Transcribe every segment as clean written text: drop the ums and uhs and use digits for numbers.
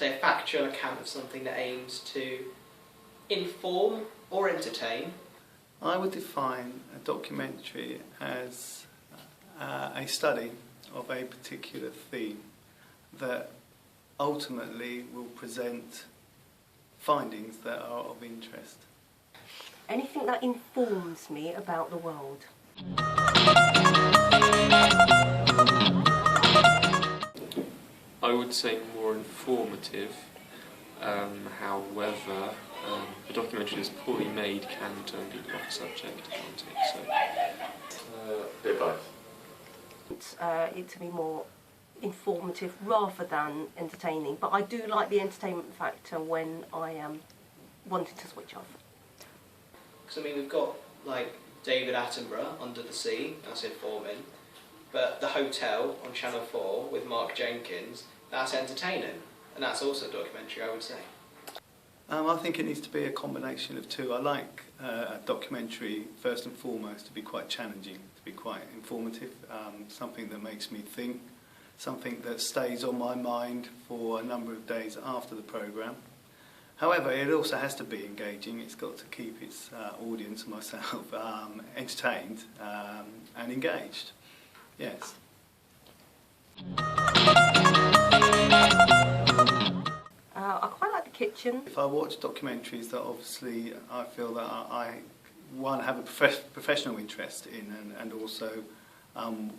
say, a factual account of something that aims to inform or entertain. I would define a documentary as a study of a particular theme that ultimately will present findings that are of interest. Anything that informs me about the world. I would say more informative. However, a documentary that's poorly made can turn people off the subject, can't it? So, bit both. It to be more informative rather than entertaining, but I do like the entertainment factor when I am wanting to switch off. Because I mean, we've got like David Attenborough, Under the Sea, that's informing, but The Hotel on Channel 4 with Mark Jenkins, that's entertaining, and that's also a documentary, I would say. I think it needs to be a combination of two. I like a documentary, first and foremost, to be quite challenging, to be quite informative, something that makes me think, something that stays on my mind for a number of days after the programme. However, it also has to be engaging. It's got to keep its audience and myself entertained and engaged. Yes. I quite like The Kitchen. If I watch documentaries that obviously I feel that I have a professional interest in, and also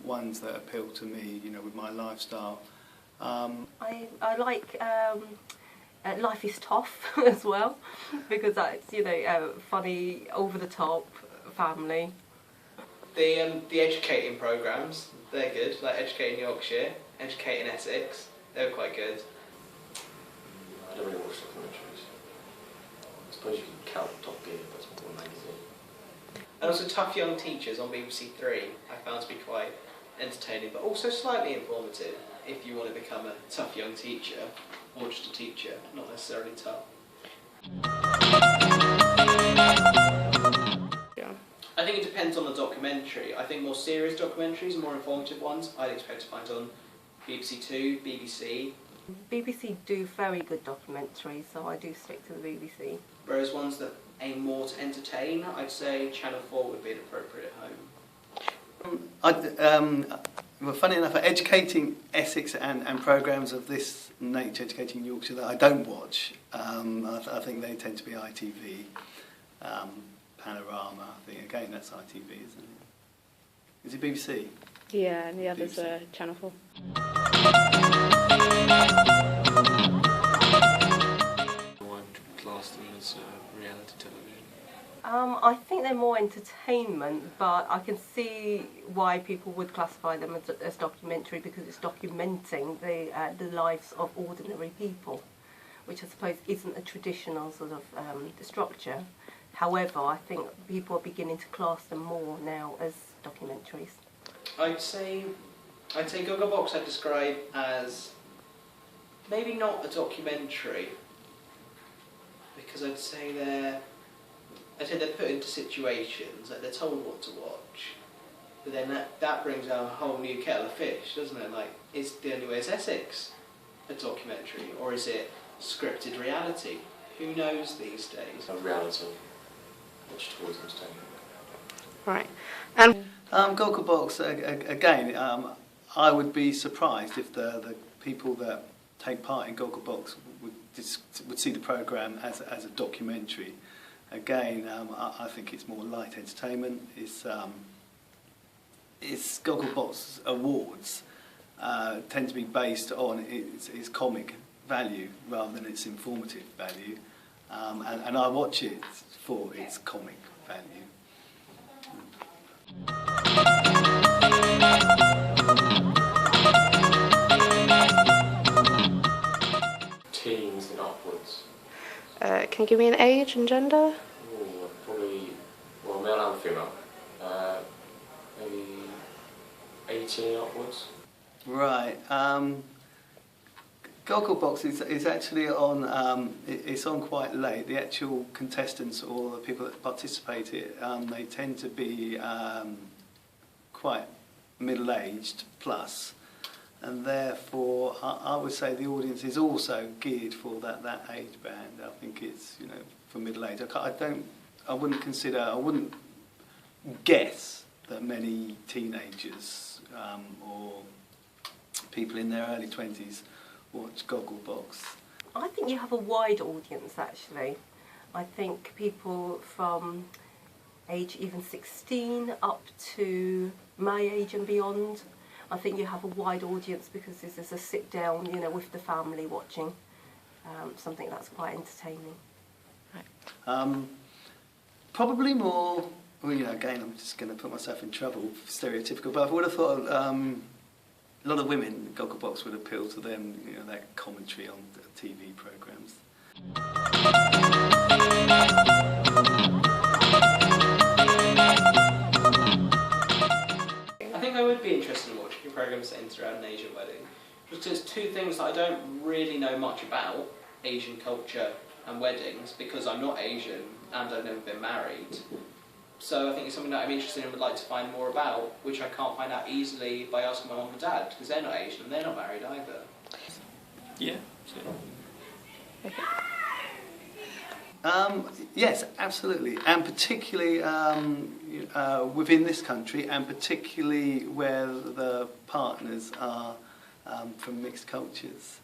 ones that appeal to me, you know, with my lifestyle. I like Life is Tough as well, because that's, you know, funny, over the top, family. The educating programmes, they're good, like Educating Yorkshire, Educating Essex, they're quite good. I don't really watch documentaries. I suppose you can count Top Gear, but it's more magazine. And also Tough Young Teachers on BBC Three, I found to be quite entertaining, but also slightly informative if you want to become a tough young teacher, or just a teacher, not necessarily tough. Yeah. I think it depends on the documentary. I think more serious documentaries and more informative ones I'd expect to find on BBC Two, BBC. BBC do very good documentaries, so I do stick to the BBC. Whereas ones that aim more to entertain, I'd say Channel 4 would be an appropriate home. Well, funny enough, educating Essex and programmes of this nature, educating Yorkshire, that I don't watch, I think they tend to be ITV, Panorama. I think, again, that's ITV, isn't it? Is it BBC? Yeah, and the others are Channel 4. I would class them as reality television. I think they're more entertainment, but I can see why people would classify them as documentary, because it's documenting the lives of ordinary people, which I suppose isn't a traditional sort of structure. However, I think people are beginning to class them more now as documentaries. I'd say Gogglebox I'd describe as maybe not a documentary, because I'd say they're put into situations, like they're told what to watch, but then that brings out a whole new kettle of fish, doesn't it? Like, is The Only Way is Essex a documentary, or is it scripted reality? Who knows these days? A reality, which towards entertainment. Right. Gogglebox, again, I would be surprised if the people that take part in Gogglebox would see the programme as a documentary. Again, I think it's more light entertainment. It's Gogglebox awards tend to be based on its comic value rather than its informative value, and I watch it for its comic value. Teens and upwards. Can you give me an age and gender? Ooh, probably, well, male and female. Maybe 18 upwards. Right. Gogglebox is actually on. It's on quite late. The actual contestants or the people that participate they tend to be quite middle-aged plus. and therefore I would say the audience is also geared for that age band. I think it's, you know, for middle age. I wouldn't guess that many teenagers or people in their early 20s watch Gogglebox. I think you have a wide audience actually. I think people from age even 16 up to my age and beyond. I think you have a wide audience because this is a sit down, you know, with the family watching something that's quite entertaining. Probably more, well, you know, again, I'm just going to put myself in trouble, stereotypical, but I would have thought a lot of women, Gogglebox would appeal to them, you know, that commentary on TV programmes. I think I would be interested in watching programmes centred around an Asian wedding, because there's two things that I don't really know much about, Asian culture and weddings, because I'm not Asian and I've never been married. So I think it's something that I'm interested in and would like to find more about, which I can't find out easily by asking my mum and dad, because they're not Asian and they're not married either. Yeah. So. Okay. Yes, absolutely, and particularly within this country, and particularly where the partners are from mixed cultures.